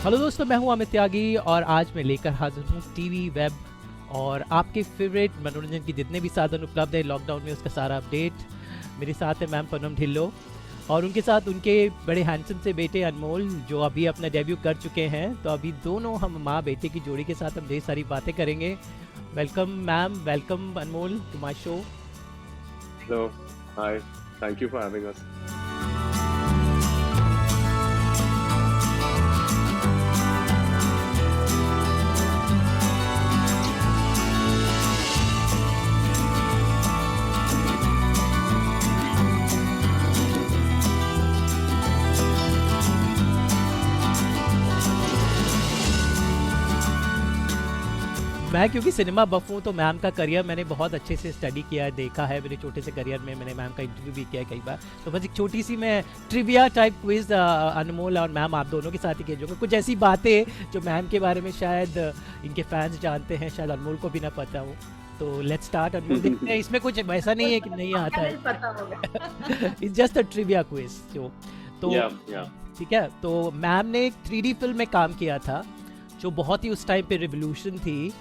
Hello दोस्तों, मैं हूं अमित त्यागी और आज मैं लेकर हाजिर हूं टीवी, वेब और आपके फेवरेट मनोरंजन के जितने भी साधन उपलब्ध है लॉकडाउन में उसका सारा अपडेट। मेरे साथ है मैम पूनम ढिल्लो और उनके साथ उनके बड़े हैंडसम से बेटे अनमोल जो अभी अपना डेब्यू कर चुके हैं। तो अभी दोनों हम माँ बेटे की जोड़ी के साथ हम ढेर सारी बातें करेंगे। Welcome ma'am, welcome Anmol to my show. Hello. Hi. Thank you for having us. मैं क्योंकि सिनेमा बफ हूँ तो मैम का करियर मैंने बहुत अच्छे से स्टडी किया है, देखा है। मेरे छोटे से करियर में मैंने मैम का इंटरव्यू भी किया है कई बार। तो बस एक छोटी सी मैं ट्रिविया टाइप क्विज अनमोल और मैम आप दोनों के साथ ही भेजूँगा। कुछ ऐसी बातें जो मैम के बारे में शायद इनके फैंस जानते हैं, शायद अनमोल को भी ना पता हो। तो लेट्स स्टार्ट अनमोल। देखते हैं, इसमें कुछ वैसा नहीं है कि नहीं आता है, it's just a trivia quiz. तो Yeah. ठीक है। तो मैम ने एक 3D फिल्म में काम किया था जो बहुत ही उस टाइम पे रिवोल्यूशन थी।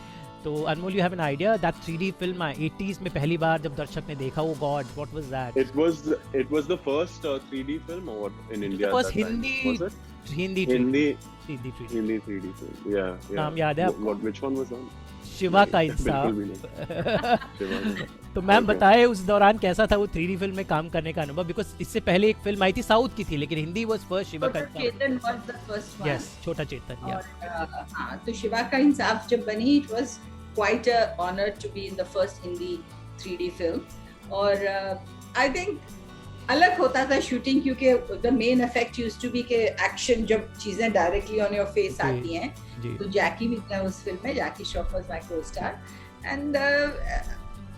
तो Anmol, you have an idea that 3D film 80s में पहली बार जब दर्शक ने देखा, वो god what was that? It was the first 3D film or what in India at first that time. Hindi Was it? Hindi Hindi 3D। Hindi 3D film. Yeah. नाम याद है आपको? Which one was on? Shiva का बिल्कुल भी इंसाफ। नहीं। शिवा का। तो मैम Okay. बताए उस दौरान कैसा था वो 3D फिल्म में काम करने का अनुभव? बिकॉज इससे पहले एक फिल्म आई थी साउथ की थी, लेकिन हिंदी वाज फर्स्ट शिवा का इंसाफ। चेतन was the first one. Yes, छोटा चेतन। या और हाँ, तो शिवा का इंसाफ जब बनी, it was quite a honor to be in the first Hindi 3D film. और I think अलग होता था शूटिंग, क्योंकि the main effect used to be के एक्शन जब चीजें डायरेक्टली ऑन योर फेस जी, आती हैं। जी तो जैकी भी था उस फिल्म में, Jackie Shroff was my co-star and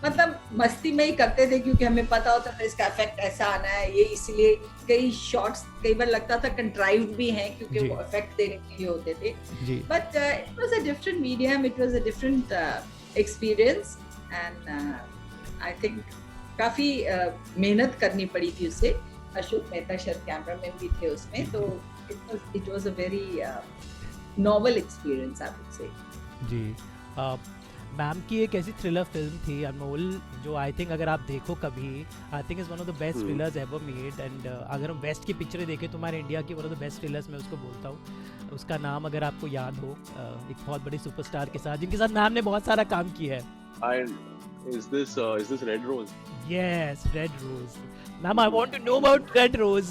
मतलब मस्ती में ही करते थे, क्योंकि हमें पता होता था इसका इफेक्ट ऐसा आना है। ये इसलिए कई शॉट्स कई बार लगता था कंट्राइव्ड भी हैं, क्योंकि जी। वो इफेक्ट देने के लिए होते थे। जी। But it was a different medium, it was a different experience and I think काफी मेहनत करनी पड़ी थी उससे। अशोक मेहता शायद कैमरामैन भी थे उसमें, तो it was a very novel experience I would say. जी। मैम की एक ऐसी थ्रिलर फिल्म थी अनमोल जो आई थिंक अगर आप देखो कभी, I think is one of the best thrillers ever made. And अगर हम वेस्ट की पिक्चरें देखें तो हमारे इंडिया की one of the best thrillers मैं उसको बोलता हूँ। उसका नाम अगर आपको याद हो, एक बहुत बड़ी सुपरस्टार के साथ जिनके साथ मैम ने बहुत सारा काम किया है। Is this Red Rose? Yes, Red Rose. Ma'am I want to know about Red Rose.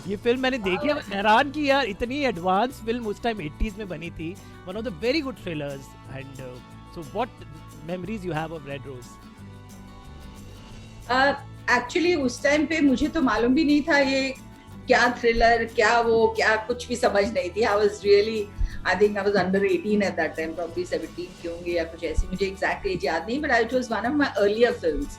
ये फिल्म मैंने देखी, मैं हैरान की यार, इतनी एडवांस फिल्म उस टाइम 80s में बनी थी। One of the very good thrillers. And so what memories you have of Red Rose? Actually उस टाइम पे मुझे तो मालूम भी नहीं था ये क्या थ्रिलर, क्या वो, क्या कुछ भी समझ नहीं थी। I was really, I think I was under 18 at that time, probably 17 की होंगी या कुछ ऐसी, मुझे एग्जैक्ट एज याद नहीं। But it was one of my earlier films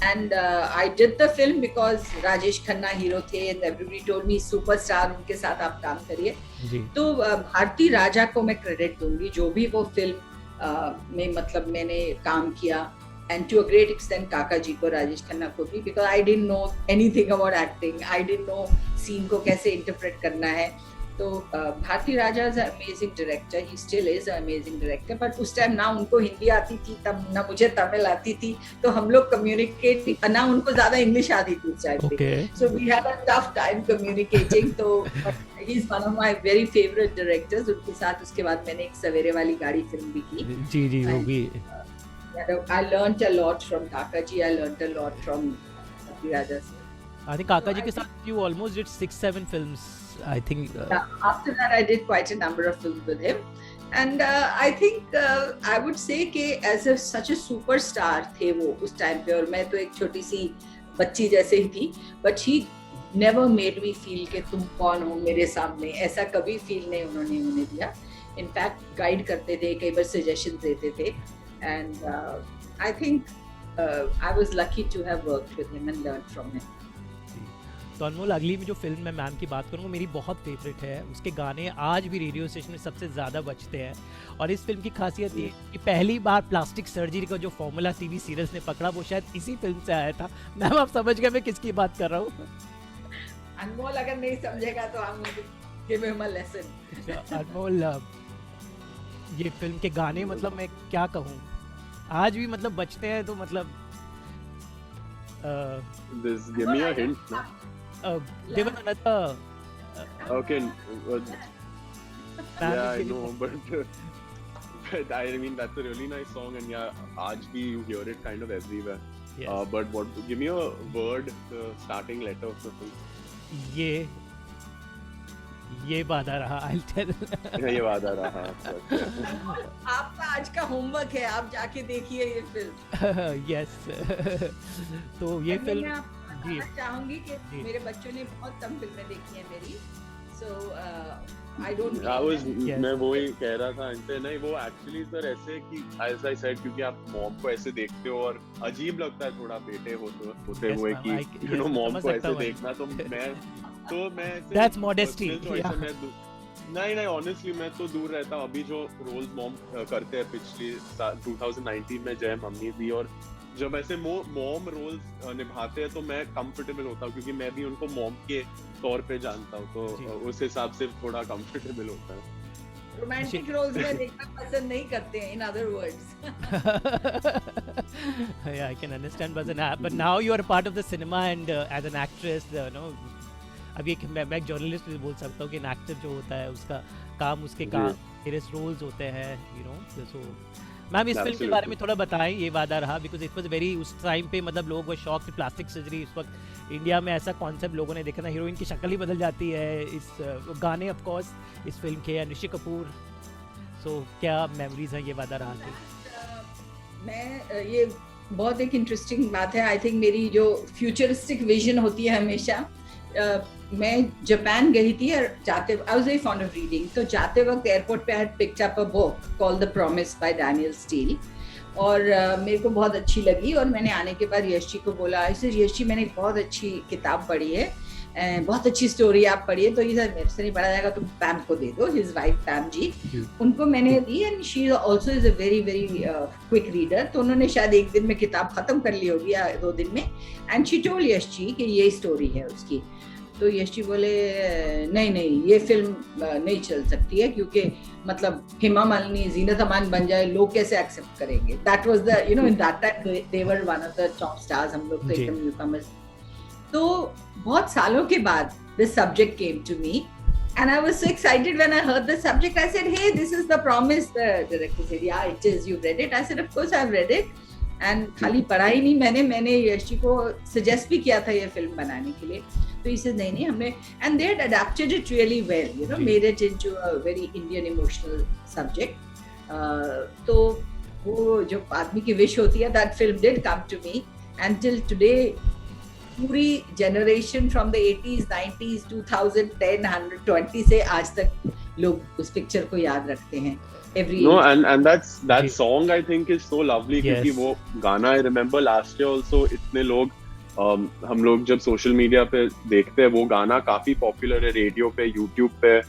and I did the film because Rajesh Khanna hero थे and everybody told me superstar, उनके साथ आप काम करिए। तो भारती राजा को मैं क्रेडिट दूंगी, जो भी वो फिल्म में मतलब मैंने काम किया, and to a great extent काका जी को, राजेश खन्ना को भी, because I didn't know anything about acting, I didn't know scene को कैसे interpret करना है। तो भारती राजा is an amazing director, he still is an amazing director, but उस टाइम ना उनको हिंदी आती थी, तब ना मुझे तमिल आती थी, तो हम लोग communicate, ना उनको ज़्यादा इंग्लिश आती थी उस टाइम पे, so we had a tough time communicating। तो he is one of my very favorite directors। उनके साथ उसके बाद मैंने एक सवेरे वाली गाड़ी फिल्म भी की। जी जी, वो भी। I learned a lot from Kaka ji. I learned a lot from Raja sir. I think Kaka ji के साथ you almost did 6-7 films, I think. After that, I did quite a number of films with him, and I think I would say कि as a such a superstar थे वो उस time पे, और मैं तो एक छोटी सी बच्ची जैसे ही थी, but he never made me feel कि तुम कौन हो मेरे सामने, ऐसा कभी feel नहीं उन्होंने दिया। In fact, guide करते थे, कई बार suggestions देते थे। And I think I was lucky to have worked with him and learned from him. तो अनमोल, अगली में जो फिल्म मैं मैम की बात करूँगा, मेरी बहुत फेवरेट है। उसके गाने आज भी रेडियो स्टेशन में सबसे ज़्यादा बजते हैं। और इस फिल्म की खासियत ये कि पहली बार प्लास्टिक सर्जरी का जो फॉर्मूला टीवी सीरियल्स ने पकड़ा, वो शायद इसी फिल्म से आया था। मैम आप समझ गए मैं किसकी बात कर रहा हूँ? अनमोल अगर नहीं समझेगा तो हम गिव हिम अ लेसन. अनमोल, ये फिल्म के गाने मतलब मैं क्या कहूँ, आज भी मतलब बजते हैं तो मतलब This give me a hint. No? given another Okay. man Yeah, is I giving know, but I mean that's a really nice song, and yeah, aaj bhi you hear it kind of everywhere. yes. But what? Give me a word, the starting letter of the film. ये वादा रहा, I'll tell. ये वादा रहा. आपका आज का homework है, आप जाके देखिए ये फिल्म. yes. तो ये मैं फिल्म आपको जी बताना चाहूंगी कि जी मेरे बच्चों ने बहुत कम फिल्में देखी हैं मेरी, so I don't I was Yes. मैं वो ही कह रहा था इनसे, नहीं वो एक्चुअली सर ऐसे कि as I said, क्योंकि आप मॉम को ऐसे देखते हो और अजीब लगता है थोड़ा बेटे होते yes हुए ma'am, कि yes, यू नो मैं मॉम समझ को सकता ऐसे हूँ देखना, तो मैं ऐसे that's modesty, personal choice yeah. है, नहीं ऑनेस्टली मैं तो दूर रहता हूँ. अभी जो रोल्स मॉम करते हैं पिछली 2019 में जय मम्मी भी, और जब ऐसे मॉम रोल्स निभाते हैं तो मैं कंफर्टेबल होता हूँ क्योंकि मैं भी उनको मॉम के तौर पे जानता हूँ, जी. तो उस हिसाब से थोड़ा कंफर्टेबल होता है. रोमांटिक रोल्स में देखना पसंद नहीं करते हैं, in other words. Yeah, I can understand, but now you are a part of the cinema and as an actress, no, अभी मैं एक जर्नलिस्ट भी बोल सकता हूँ कि an actor जो होता है उसका काम, उसके जी. काम सीरियस रोल्स होते हैं, you know. So मैम इस फिल्म के Absolutely. बारे में थोड़ा बताएं, ये वादा रहा, बिकॉज इट वाज वेरी, उस टाइम पे मतलब लोग वो शॉक कि प्लास्टिक सर्जरी, इस वक्त इंडिया में ऐसा कॉन्सेप्ट लोगों ने देखा ना, हीरोइन की शक्ल ही बदल जाती है. इस गाने ऑफ कोर्स इस फिल्म के ऋषि कपूर. सो क्या मेमोरीज हैं ये वादा रहा की? मैं ये बहुत एक इंटरेस्टिंग बात है. आई थिंक मेरी जो फ्यूचरिस्टिक विजन होती है हमेशा, मैं जापान गई थी और जाते, I was very fond of reading, तो जाते वक्त एयरपोर्ट पे I had picked up a book called the promise bye Daniel steel, और मेरे को बहुत अच्छी लगी. और मैंने आने के बाद यश जी को बोला, ऐसे यश जी मैंने बहुत अच्छी किताब पढ़ी है, बहुत अच्छी स्टोरी आप पढ़िए, तो ये सर मेरे से नहीं पढ़ा जाएगा तो पैम को दे दो, हिज वाइफ पैम जी, उनको मैंने दी. And she also is a very very quick reader, तो उन्होंने शायद एक दिन में किताब खत्म कर ली होगी या 2 दिन में. And she told Yash ji कि ये स्टोरी है उसकी. तो यश जी बोले नहीं ये फिल्म नहीं चल सकती है, क्योंकि मतलब हेमा मालिनी जीनत अमान बन जाए, लोग कैसे एक्सेप्ट करेंगे. That was the, you know, in that time they were one of the top stars, हम लोग तो एकदम न्यूकमर्स. तो बहुत सालों के बाद this subject came to me and I was so excited when I heard the subject. I said, hey, this is the promise. The director said, yeah, it is. You've read it? I said, of course I've read it. And खाली पढ़ा ही नहीं, मैंने यश जी को suggest भी किया था ये film बनाने के लिए. तो इसे नहीं हमने, and they had adapted it really well, you know, made it into a very Indian emotional subject. तो वो जो आदमी की wish होती है, that film did come to me, and till today पूरी generation from the 80s 90s 2010 120 से आज तक लोग उस पिक्चर को याद रखते हैं. No, and that song I think is so lovely, क्योंकि वो गाना I remember last year also इतने लोग, हम लोग जब सोशल मीडिया पे देखते हैं वो गाना काफी पॉपुलर है, रेडियो पे, यूट्यूब पे,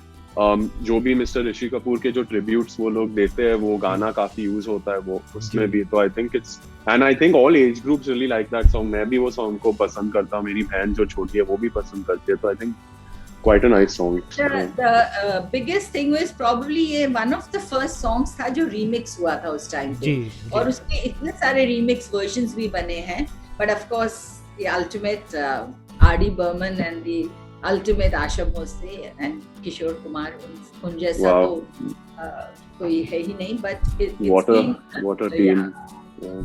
जो भी मिस्टर ऋषि कपूर के जो ट्रिब्यूट्स वो लोग देते हैं वो गाना काफी यूज होता है वो उसमें भी. तो I think it's, and I think all age groups really like that song. मैं भी वो सॉन्ग को पसंद करता हूँ, मेरी बहन जो छोटी है वो भी पसंद करती है. तो I think quite a nice song. The biggest thing was probably ये one of the first songs था जो remix हुआ था उस टाइम पे, और उसके इतने सारे remix versions भी बने हैं. But of course the ultimate R.D. Burman and the ultimate Asha Bhosle and Kishore Kumar, उन जैसा तो कोई है ही नहीं. But what a team.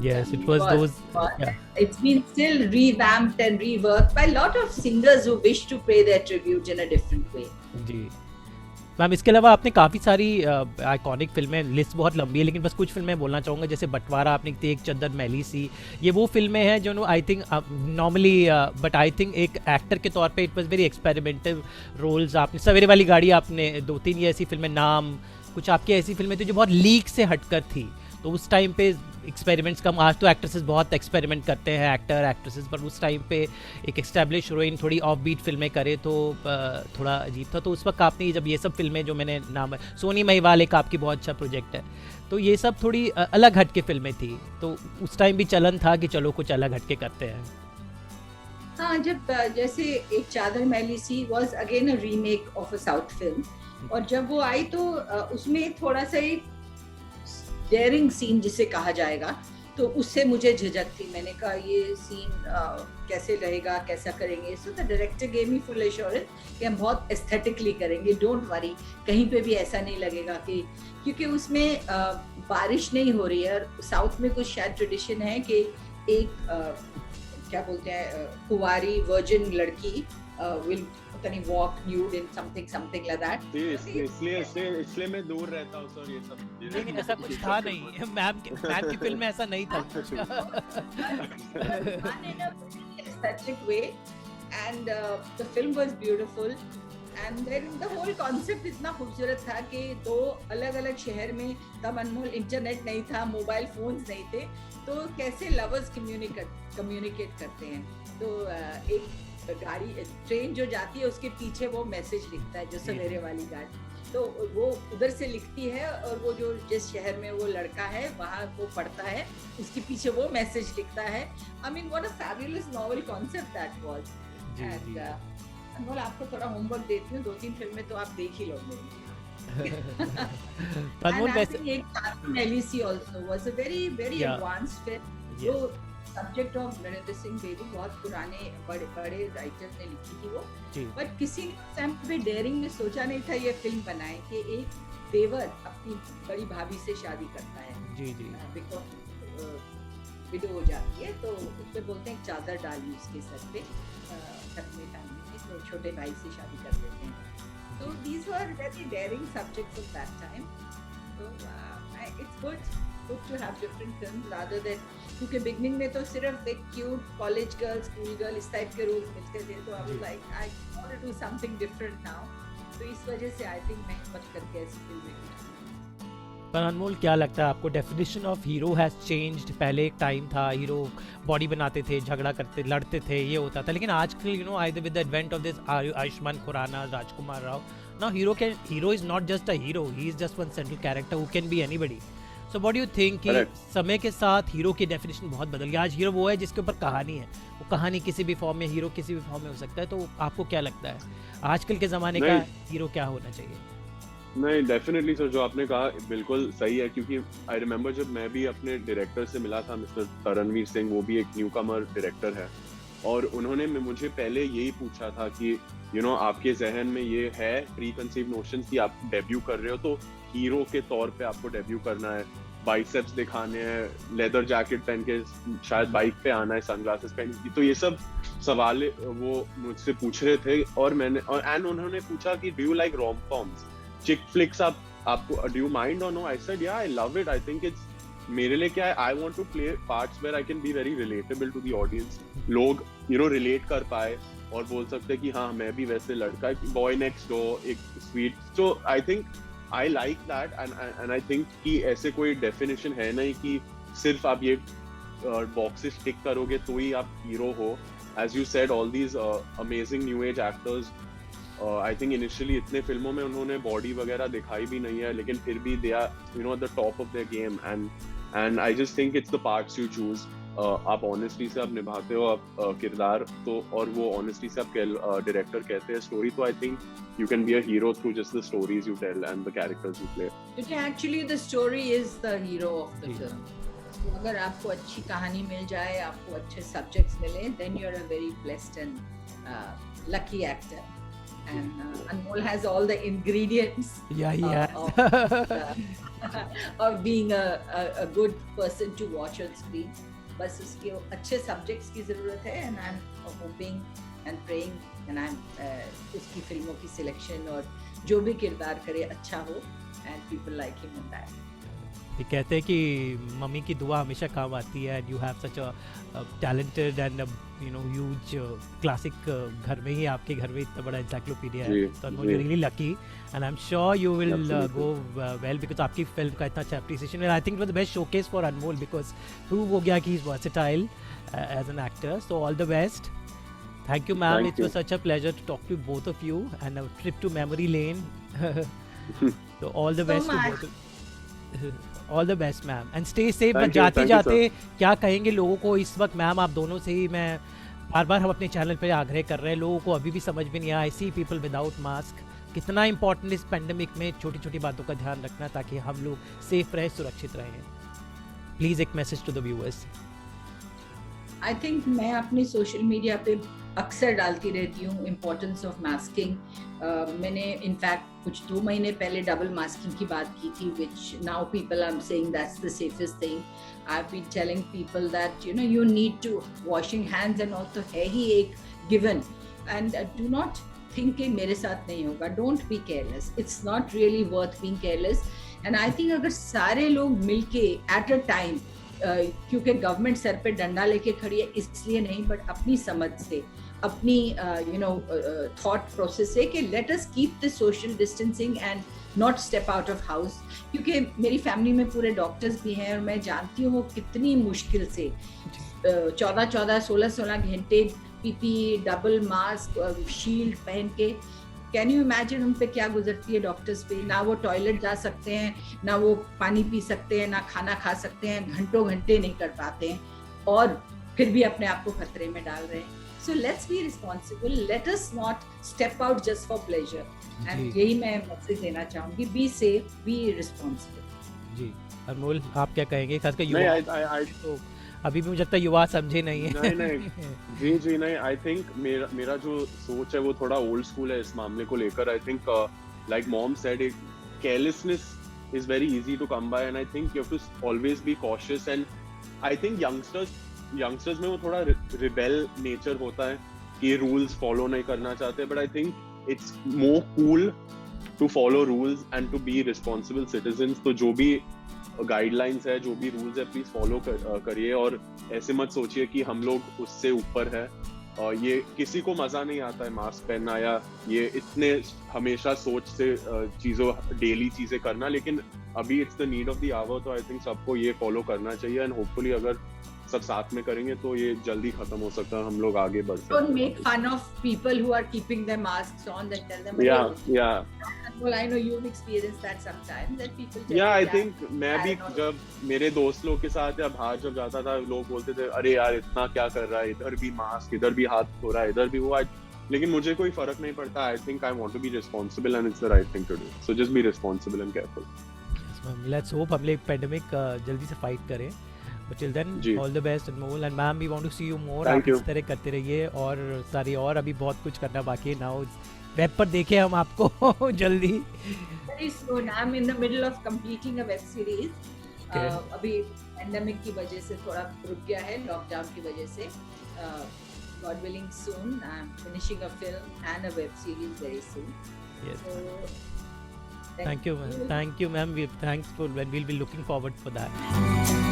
Yes, it was those. Yeah. It's been still revamped and reworked by a lot of singers who wish to pay their tribute in a different way. जी ma'am, इसके अलावा आपने काफ़ी सारी iconic फिल्में, list बहुत लंबी है लेकिन बस कुछ फिल्में बोलना चाहूँगा. जैसे बंटवारा आपने की, एक चद्दर मैली सी, ये वो फिल्में हैं जो I think normally, but I think एक एक्टर के तौर पे it was very experimental roles. आपने सवेरे वाली गाड़ी, आपने 2-3 ये ऐसी फिल्में, नाम, कुछ आपकी ऐसी फिल्में थी जो बहुत लीक से हटकर थी. तो उस टाइम पे एक्सपेरिमेंट्स कम, आज तो एक्ट्रेसेस बहुत एक्सपेरिमेंट करते हैं, एक्टर एक्ट्रेसेस, पर उस टाइम पे एक एस्टैब्लिश हीरोइन थोड़ी ऑफ बीट फिल्में करे तो थोड़ा अजीब था. तो उस वक्त आपने जब ये सब फिल्में जो मैंने नाम, सोनी महिवाल एक आपकी बहुत अच्छा प्रोजेक्ट है, तो ये सब थोड़ी अलग हट के फिल्में थी. तो उस टाइम भी चलन था कि चलो कुछ अलग हट के करते हैं. हाँ, जब जैसे एक Chadar Maili she was again a remake of a south film, और जब वो आई तो उसमें थोड़ा सा एक डेयरिंग सीन जिसे कहा जाएगा, तो उससे मुझे झिझक थी। मैंने कहा ये सीन कैसे रहेगा, कैसा करेंगे। So the director gave me full assurance कि हम बहुत एस्थेटिकली करेंगे, डोंट वरी, कहीं पे भी ऐसा नहीं लगेगा कि, क्योंकि उसमें बारिश नहीं हो रही है। और साउथ में कुछ शायद ट्रेडिशन है कि एक क्या बोलते हैं, कुंवारी वर्जिन लड़की will walk nude in something like that. इसलिए मैं दूर रहता हूँ सर ये सब। नहीं, ऐसा कुछ था नहीं। मैम की फिल्म में ऐसा नहीं था। aesthetic way, and the film was beautiful, and then the whole concept इतना खूबसूरत था कि दो अलग अलग शहर में, तब अनमोल इंटरनेट नहीं था, मोबाइल फोन्स नहीं थे, तो कैसे लवर्स कम्युनिकेट करते हैं। तो एक गाड़ी, ट्रेन जो जाती है उसके पीछे वो मैसेज लिखता है, जो सवेरे वाली गाड़ी, तो वो उधर से लिखती है, और वो जो जिस शहर में वो लड़का है वहाँ वो पढ़ता है, उसके पीछे वो मैसेज लिखता है। I mean what a fabulous novel concept that was. And Anmol, आपको थोड़ा होमवर्क देती हूँ, 2-3 फिल्में तो आप देख ही लोगे। अनमोल वैसे Ek Chadar Maili Si also was a very advanced film. जो सब्जेक्ट ऑफ नरेंद्र सिंह बेदी, बहुत पुराने बड़े राइटर्स ने लिखी थी वो, बट किसी ने उस टाइम पे डेयरिंग में सोचा नहीं था ये फिल्म बनाए कि एक देवर अपनी बड़ी भाभी से शादी करता है। जी जी। बिकॉज विडो हो जाती है, तो उसपे बोलते हैं चादर डाली उसके सर पे, घर में फैमिली में, तो छोटे भाई से शादी कर देते हैं। तो these were very daring subjects of that time. So it's good to have different films rather than, क्योंकि बिगनिंग में तो सिर्फ एक cute college girl, school girl, इस टाइप के रोल्स मिलते थे, तो I was like I want to do something different now. तो इस वजह से आई थिंक मैं हिम्मत करके ऐसी फिल्में की। पर अनमोल, क्या लगता है आपको, definition of hero has changed? पहले एक टाइम था हीरो बॉडी बनाते थे, झगड़ा करते, लड़ते थे, ये होता था, लेकिन आजकल you know with the advent of this Ayushmann Khurrana, Rajkummar Rao, now hero is not just a hero, he is just one central character who can be anybody. So what do you think कि समय के साथ हीरो की डेफिनेशन बहुत बदल गई? आज hero वो है जिसके ऊपर कहानी है, वो कहानी किसी भी फॉर्म में, हीरो किसी भी फॉर्म में हो सकता है। तो आपको क्या लगता है आजकल के ज़माने का हीरो क्या होना चाहिए? नहीं, डेफिनेटली सर, जो आपने कहा बिल्कुल सही है, क्योंकि आई रिमेम्बर जब मैं भी अपने डायरेक्टर से मिला था, मिस्टर तरणवीर सिंह, वो भी एक न्यू कमर डायरेक्टर है, और उन्होंने मुझे पहले यही पूछा था कि यू नो आपके जहन में ये है प्री कंसीव नोशंस कि आप डेब्यू कर रहे हो, तो हीरो के तौर पे आपको डेब्यू करना है, बाइसेप्स दिखाने हैं, लेदर जैकेट पहन के शायद बाइक पे आना है, सनग्लासेस पहन के, तो ये सब सवाल वो मुझसे पूछ रहे थे। और एंड उन्होंने पूछा कि do you like rom coms, chick flicks, आपको do you mind or no? I said yeah, I love it, I think it's, मेरे लिए क्या है, I want to play parts where I can be very relatable to the audience, लोग you know relate कर पाए और बोल सकते हैं कि हाँ मैं भी वैसे लड़का, बॉय नेक्स्ट डोर, एक sweet. So I think I like that, and I think कि ऐसे कोई डेफिनेशन है नहीं कि सिर्फ आप ये बॉक्सेस टिक करोगे तो ही आप हीरो हो। As you said, all these amazing new age actors, I think initially इतने फिल्मों में उन्होंने बॉडी वगैरह दिखाई भी नहीं है, लेकिन फिर भी they are you know at the top of their game, and I just think it's the parts you choose. आप ऑनेस्टली से आप निभाते हो आप किरदार, तो और वो ऑनेस्टली से आप डायरेक्टर कहते हैं स्टोरी, तो I think you can be a hero through just the stories you tell and the characters you play. Actually the story is the hero of the film. So अगर आपको अच्छी कहानी मिल जाए, आपको अच्छे subjects मिले, then you're a very blessed and lucky actor. And Anmol has all the ingredients of being a good person to watch on screen. बस उसके अच्छे subjects की ज़रूरत है, and I'm hoping and praying and I'm उसकी फिल्मों की selection और जो भी किरदार करे अच्छा हो, and people like him in that. ये कहते हैं कि मम्मी की दुआ हमेशा काम आती है, and you have such a talented and you know huge classic घर में ही, आपके घर में इतना बड़ा encyclopedia है, तो I'm really lucky and I'm sure you will go well because आपकी फिल्म का इतना अच्छा appreciation, and I think it was the best showcase for Anmol because prove हो गया कि he's versatile as an actor, so all the best. Thank you, ma'am. It was such a pleasure to talk to both of you and a trip to memory lane. So all the best to both of all the best, ma'am. And stay safe. जाते जाते क्या कहेंगे लोगों को इस वक्त? Ma'am आप दोनों से ही मैं बार बार हम अपने चैनल पे आग्रह कर रहे हैं, लोगों को अभी भी समझ में नहीं आया, आई सी पीपल विदाउट मास्क। कितना इंपॉर्टेंट इस पेंडेमिक में छोटी छोटी बातों का ध्यान रखना ताकि हम लोग सेफ रहे, सुरक्षित रहें। प्लीज एक message to the viewers. I think मैं अपने सोशल मीडिया पे अक्सर डालती रहती हूँ इम्पोर्टेंस ऑफ मास्किंग। मैंने इनफैक्ट कुछ 2 महीने पहले डबल मास्किंग की बात की थी, which now people are saying that's the safest thing. I have been telling people that you need to washing hands and all, तो है ही एक given. And do not think कि मेरे साथ नहीं होगा, don't be careless, it's not really worth being careless. And I think अगर सारे लोग मिलके एट अ टाइम, क्योंकि गवर्नमेंट सर पे डंडा लेके खड़ी है इसलिए नहीं, बट अपनी समझ से, अपनी थॉट प्रोसेस से कि let us keep the social distancing and not step out of house. क्योंकि मेरी फैमिली में पूरे डॉक्टर्स भी हैं और मैं जानती हूँ कितनी मुश्किल से 14-14, 16-16 घंटे पीपी, डबल मास्क, शील्ड पहन के, कैन यू इमेजिन उन पे क्या गुजरती है डॉक्टर्स पे। ना वो टॉयलेट जा सकते हैं, ना वो पानी पी सकते हैं, ना खाना खा सकते हैं, घंटों घंटे नहीं कर पाते हैं और फिर भी अपने आप को खतरे में डाल रहे हैं। So let's be responsible, let us not step out just for pleasure. And यही मैं मैसेज देना चाहूंगी, बी सेफ, बी रिस्पॉन्सिबल। जी अनमोल, आप क्या कहेंगे? खासकर युवा तो अभी भी मुझे लगता है युवा समझे नहीं है। नहीं जी नहीं, आई थिंक मेरा जो सोच है वो थोड़ा ओल्ड स्कूल है इस मामले को लेकर। I think like mom said, carelessness is very easy to come by and I think you have to always be cautious. And I think youngsters में वो थोड़ा रिबेल नेचर होता है कि रूल्स फॉलो नहीं करना चाहते, but I think it's more cool to follow rules and to be responsible citizens. तो जो भी गाइडलाइंस है, जो भी रूल्स है, प्लीज फॉलो करिए और ऐसे मत सोचिए कि हम लोग उससे ऊपर है। ये किसी को मजा नहीं आता है मास्क पहनना या ये इतने हमेशा सोच से डेली चीजें करना, लेकिन अभी it's the need of the hour. तो आई थिंक सबको ये फॉलो करना चाहिए एंड होपफुली अगर सब साथ में करेंगे तो ये जल्दी खत्म हो सकता है, हम लोग आगे बढ़ सकते हैं। Don't make fun of people who are keeping their masks on and tell them. Yeah. Well, I know you've experienced that sometimes that people. Yeah, I think मैं भी जब मेरे दोस्त लोग के साथ या बाहर जब जाता था, लोग बोलते थे अरे यार इतना क्या कर रहा है, इधर भी मास्क, इधर भी हाथ धो रहा है, इधर भी वो। लेकिन मुझे कोई फर्क नहीं पड़ता। I think I want to be responsible and it's the right thing to do. So just be responsible and careful. Yes, ma'am. Let's hope हम लोग पेंडेमिक जल्दी से फाइट करें। But till then, all the best Anmol and ma'am, we want to see you more. आप इस तरह करते रहिए और सारी और अभी बहुत कुछ करना बाकी है। नाउ वेब पर देखें हम आपको जल्दी। Very soon. I'm in the middle of completing a web series. अभी पेंडेमिक की वजह से थोड़ा रुक गया है, लॉकडाउन की वजह से। God willing, soon I'm finishing a film and a web series very soon. Yes. So, thank you, ma'am. Thank you, ma'am. We'll be looking forward for that.